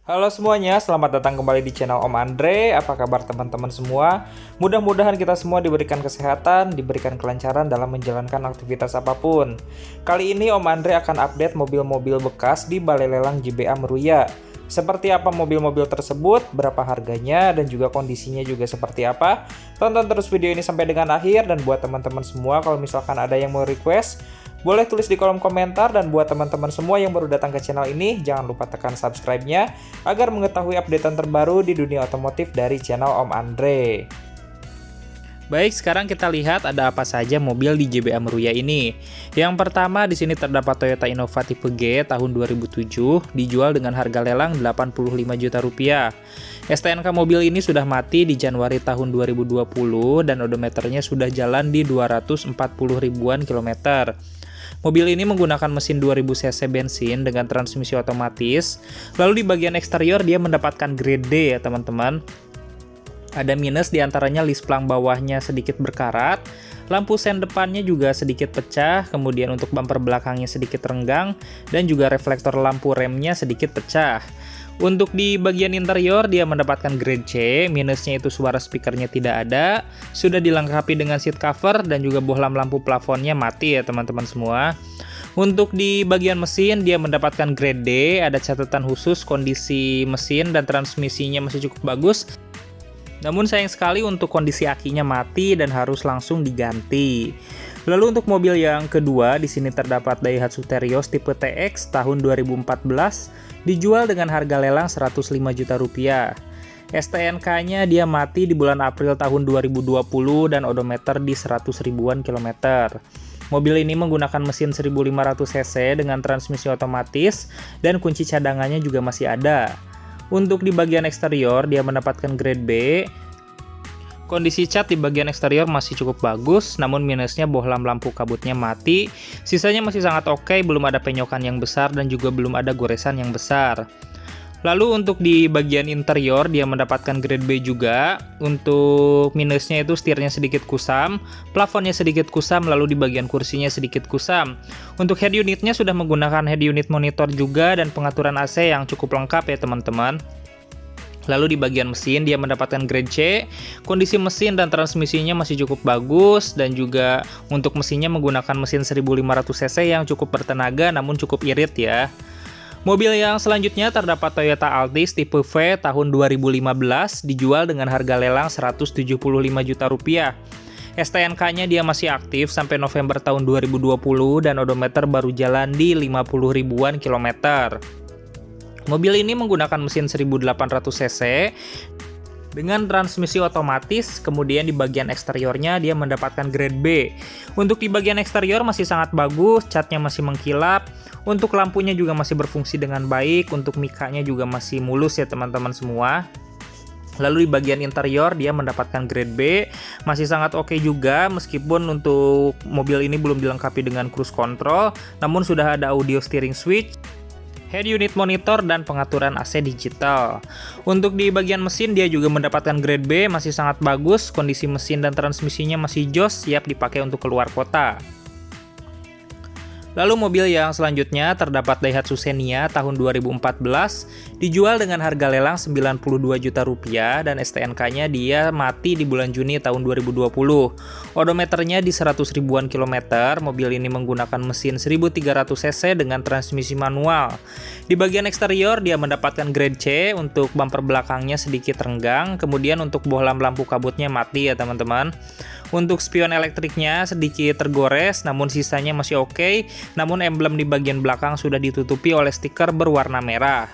Halo semuanya, selamat datang kembali di channel Om Andre. Apa kabar teman-teman semua? Mudah-mudahan kita semua diberikan kesehatan, diberikan kelancaran dalam menjalankan aktivitas apapun. Kali ini Om Andre akan update mobil-mobil bekas di Balai Lelang JBA Meruya. Seperti apa mobil-mobil tersebut, berapa harganya, dan juga kondisinya juga seperti apa? Tonton terus video ini sampai dengan akhir, dan buat teman-teman semua kalau misalkan ada yang mau request, boleh tulis di kolom komentar, dan buat teman-teman semua yang baru datang ke channel ini, jangan lupa tekan subscribe-nya agar mengetahui updatean terbaru di dunia otomotif dari channel Om Andre. Baik, sekarang kita lihat ada apa saja mobil di JBA Meruya ini. Yang pertama di sini terdapat Toyota Innova tipe G tahun 2007, dijual dengan harga lelang 85 juta rupiah. STNK mobil ini sudah mati di Januari tahun 2020 dan odometernya sudah jalan di 240 ribuan kilometer. Mobil ini menggunakan mesin 2000 cc bensin dengan transmisi otomatis. Lalu di bagian eksterior dia mendapatkan grade D ya teman-teman. Ada minus diantaranya list plang bawahnya sedikit berkarat, lampu sen depannya juga sedikit pecah, kemudian untuk bumper belakangnya sedikit renggang, dan juga reflektor lampu remnya sedikit pecah. Untuk di bagian interior dia mendapatkan grade C, minusnya itu suara speakernya tidak ada, sudah dilengkapi dengan seat cover dan juga bohlam lampu plafonnya mati ya teman-teman semua. Untuk di bagian mesin dia mendapatkan grade D, ada catatan khusus kondisi mesin dan transmisinya masih cukup bagus. Namun sayang sekali untuk kondisi akinya mati dan harus langsung diganti. Lalu untuk mobil yang kedua, di sini terdapat Daihatsu Terios tipe TX tahun 2014, dijual dengan harga lelang 105 juta rupiah. STNK-nya dia mati di bulan April tahun 2020 dan odometer di 100 ribuan kilometer. Mobil ini menggunakan mesin 1500 cc dengan transmisi otomatis dan kunci cadangannya juga masih ada. Untuk di bagian eksterior dia mendapatkan grade B. Kondisi cat di bagian eksterior masih cukup bagus, namun minusnya bohlam lampu kabutnya mati. Sisanya masih sangat oke, belum ada penyokan yang besar dan juga belum ada goresan yang besar. Lalu untuk di bagian interior dia mendapatkan grade B juga. Untuk minusnya itu setirnya sedikit kusam, plafonnya sedikit kusam, lalu di bagian kursinya sedikit kusam. Untuk head unitnya sudah menggunakan head unit monitor juga dan pengaturan AC yang cukup lengkap ya teman-teman. Lalu di bagian mesin dia mendapatkan grade C, kondisi mesin dan transmisinya masih cukup bagus dan juga untuk mesinnya menggunakan mesin 1500 cc yang cukup bertenaga namun cukup irit ya. Mobil yang selanjutnya terdapat Toyota Altis tipe V tahun 2015, dijual dengan harga lelang 175 juta rupiah. STNK-nya dia masih aktif sampai November tahun 2020 dan odometer baru jalan di 50 ribuan kilometer. Mobil ini menggunakan mesin 1800 cc dengan transmisi otomatis, kemudian di bagian eksteriornya dia mendapatkan grade B. Untuk di bagian eksterior masih sangat bagus, catnya masih mengkilap, untuk lampunya juga masih berfungsi dengan baik, untuk mikanya juga masih mulus ya teman-teman semua. Lalu di bagian interior dia mendapatkan grade B, masih sangat oke juga meskipun untuk mobil ini belum dilengkapi dengan cruise control, namun sudah ada audio steering switch, head unit monitor, dan pengaturan AC digital. Untuk di bagian mesin dia juga mendapatkan grade B, masih sangat bagus, kondisi mesin dan transmisinya masih jos, siap dipakai untuk keluar kota. Lalu mobil yang selanjutnya terdapat Daihatsu Xenia tahun 2014, dijual dengan harga lelang 92 juta rupiah dan STNK-nya dia mati di bulan Juni tahun 2020. Odometernya di 100 ribuan kilometer, mobil ini menggunakan mesin 1300 cc dengan transmisi manual. Di bagian eksterior dia mendapatkan grade C, untuk bumper belakangnya sedikit renggang, kemudian untuk bohlam lampu kabutnya mati ya teman-teman. Untuk spion elektriknya sedikit tergores, namun sisanya masih oke. Namun emblem di bagian belakang sudah ditutupi oleh stiker berwarna merah.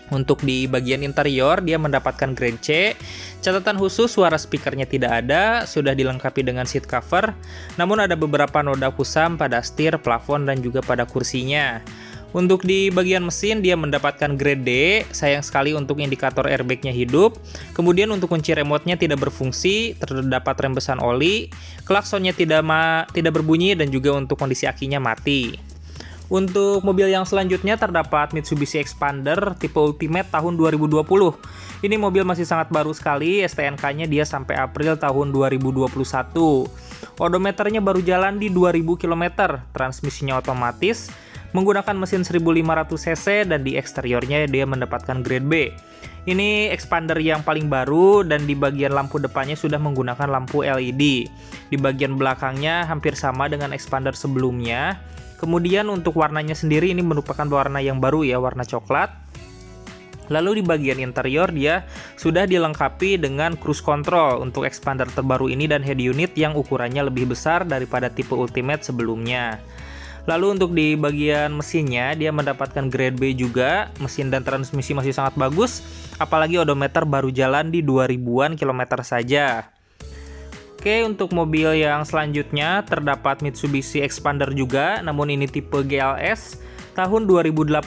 Untuk di bagian interior dia mendapatkan grade C. Catatan khusus suara speakernya tidak ada, sudah dilengkapi dengan seat cover. Namun ada beberapa noda kusam pada setir, plafon, dan juga pada kursinya. Untuk di bagian mesin dia mendapatkan grade D, sayang sekali untuk indikator airbagnya hidup. Kemudian untuk kunci remote-nya tidak berfungsi, terdapat rembesan oli, klaksonnya tidak berbunyi, dan juga untuk kondisi akinya mati. Untuk mobil yang selanjutnya terdapat Mitsubishi Expander tipe Ultimate tahun 2020. Ini mobil masih sangat baru sekali, STNK-nya dia sampai April tahun 2021. Odometernya baru jalan di 2000 km, transmisinya otomatis. Menggunakan mesin 1500 cc dan di eksteriornya dia mendapatkan grade B. Ini expander yang paling baru dan di bagian lampu depannya sudah menggunakan lampu LED. Di bagian belakangnya hampir sama dengan expander sebelumnya. Kemudian untuk warnanya sendiri ini merupakan warna yang baru ya, warna coklat. Lalu di bagian interior dia sudah dilengkapi dengan cruise control untuk expander terbaru ini dan head unit yang ukurannya lebih besar daripada tipe Ultimate sebelumnya. Lalu untuk di bagian mesinnya dia mendapatkan grade B juga, mesin dan transmisi masih sangat bagus, apalagi odometer baru jalan di 2000-an kilometer saja. Oke, untuk mobil yang selanjutnya terdapat Mitsubishi Expander juga, namun ini tipe GLS. Tahun 2018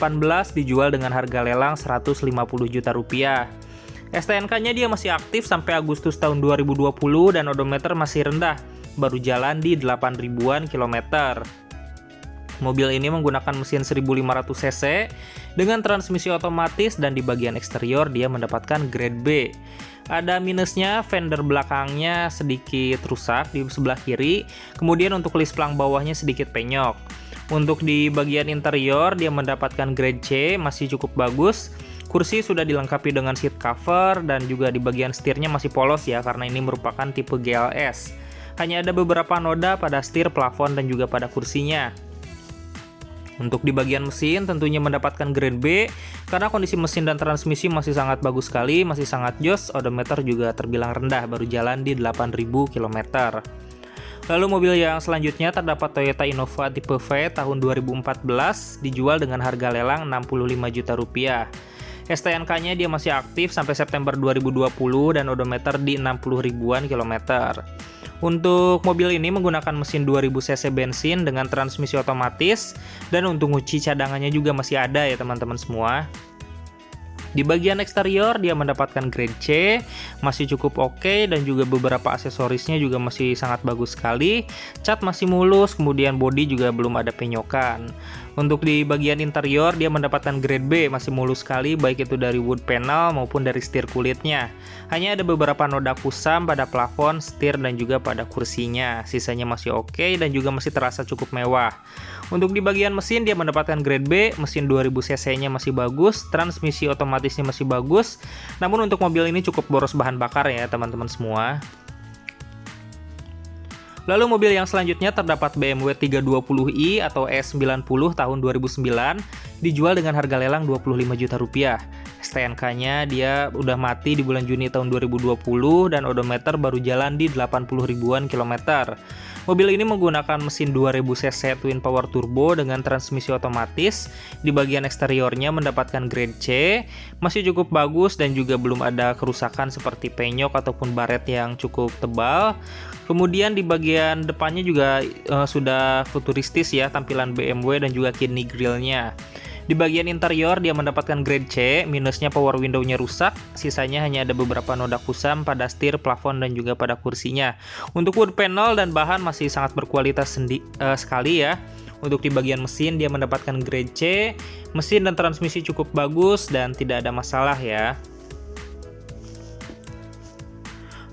dijual dengan harga lelang 150 juta rupiah. STNK-nya dia masih aktif sampai Agustus tahun 2020 dan odometer masih rendah, baru jalan di 8.000-an kilometer. Mobil ini menggunakan mesin 1500 cc dengan transmisi otomatis dan di bagian eksterior dia mendapatkan grade B. Ada minusnya, fender belakangnya sedikit rusak di sebelah kiri, kemudian untuk list plang bawahnya sedikit penyok. Untuk di bagian interior dia mendapatkan grade C, masih cukup bagus. Kursi sudah dilengkapi dengan seat cover dan juga di bagian setirnya masih polos ya karena ini merupakan tipe GLS. Hanya ada beberapa noda pada setir, plafon dan juga pada kursinya. Untuk di bagian mesin tentunya mendapatkan grade B karena kondisi mesin dan transmisi masih sangat bagus sekali, masih sangat jos. Odometer juga terbilang rendah, baru jalan di 8.000 km. Lalu mobil yang selanjutnya terdapat Toyota Innova tipe V tahun 2014 dijual dengan harga lelang 65 juta rupiah. STNK-nya dia masih aktif sampai September 2020 dan odometer di 60 ribuan kilometer. Untuk mobil ini menggunakan mesin 2000 cc bensin dengan transmisi otomatis dan untuk kunci cadangannya juga masih ada ya teman-teman semua. Di bagian eksterior dia mendapatkan grade C, masih cukup oke dan juga beberapa aksesorisnya juga masih sangat bagus sekali. Cat masih mulus, kemudian bodi juga belum ada penyokan. Untuk di bagian interior dia mendapatkan grade B, masih mulus sekali baik itu dari wood panel maupun dari setir kulitnya. Hanya ada beberapa noda kusam pada plafon, setir dan juga pada kursinya. Sisanya masih oke dan juga masih terasa cukup mewah. Untuk di bagian mesin dia mendapatkan grade B, mesin 2000 cc-nya masih bagus, transmisi otomatisnya masih bagus. Namun untuk mobil ini cukup boros bahan bakar ya teman-teman semua. Lalu mobil yang selanjutnya terdapat BMW 320i atau S90 tahun 2009 dijual dengan harga lelang 25 juta rupiah. STNK-nya dia udah mati di bulan Juni tahun 2020 dan odometer baru jalan di 80 ribuan kilometer. Mobil ini menggunakan mesin 2000 cc twin power turbo dengan transmisi otomatis. Di bagian eksteriornya mendapatkan grade C, masih cukup bagus dan juga belum ada kerusakan seperti penyok ataupun baret yang cukup tebal. Kemudian di bagian depannya juga sudah futuristis ya tampilan BMW dan juga kidney grillnya. Di bagian interior dia mendapatkan grade C, minusnya power window-nya rusak, sisanya hanya ada beberapa noda kusam pada setir, plafon dan juga pada kursinya. Untuk wood panel dan bahan masih sangat berkualitas sekali ya. Untuk di bagian mesin dia mendapatkan grade C, mesin dan transmisi cukup bagus dan tidak ada masalah ya.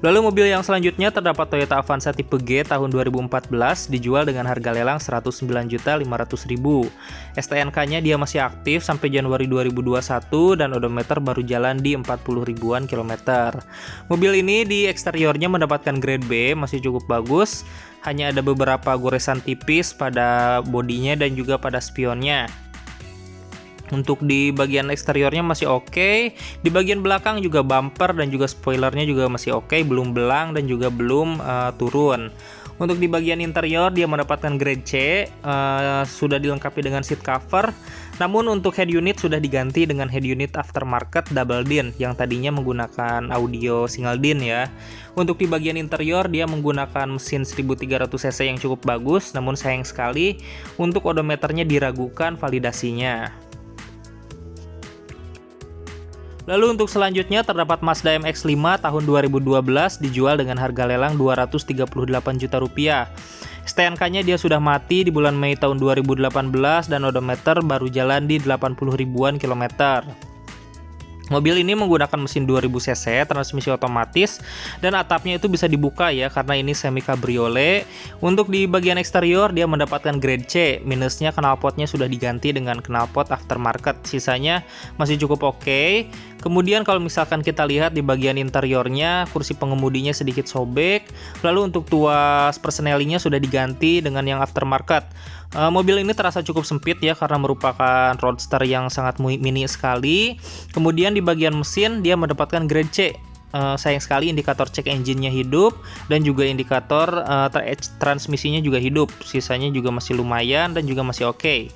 Lalu mobil yang selanjutnya terdapat Toyota Avanza tipe G tahun 2014 dijual dengan harga lelang 109.500.000. STNK-nya dia masih aktif sampai Januari 2021 dan odometer baru jalan di 40 ribuan kilometer. Mobil ini di eksteriornya mendapatkan grade B, masih cukup bagus. Hanya ada beberapa goresan tipis pada bodinya dan juga pada spionnya. Untuk di bagian eksteriornya masih oke. Di bagian belakang juga bumper dan juga spoilernya juga masih oke, belum belang dan juga belum turun. Untuk di bagian interior dia mendapatkan grade C, sudah dilengkapi dengan seat cover. Namun untuk head unit sudah diganti dengan head unit aftermarket double din yang tadinya menggunakan audio single din ya. Untuk di bagian interior dia menggunakan mesin 1300 cc yang cukup bagus, namun sayang sekali untuk odometernya diragukan validasinya. Lalu untuk selanjutnya terdapat Mazda MX-5 tahun 2012 dijual dengan harga lelang 238 juta rupiah. STNK-nya dia sudah mati di bulan Mei tahun 2018 dan odometer baru jalan di 80 ribuan kilometer. Mobil ini menggunakan mesin 2000 cc, transmisi otomatis, dan atapnya itu bisa dibuka ya karena ini semi cabriolet. Untuk di bagian eksterior dia mendapatkan grade C, minusnya knalpotnya sudah diganti dengan knalpot aftermarket, sisanya masih cukup oke. Kemudian kalau misalkan kita lihat di bagian interiornya, kursi pengemudinya sedikit sobek, lalu untuk tuas persnelingnya sudah diganti dengan yang aftermarket. Mobil ini terasa cukup sempit ya karena merupakan roadster yang sangat mini sekali. Kemudian di bagian mesin dia mendapatkan grade C. Sayang sekali indikator cek engine-nya hidup dan juga indikator transmisinya juga hidup. Sisanya juga masih lumayan dan juga masih oke.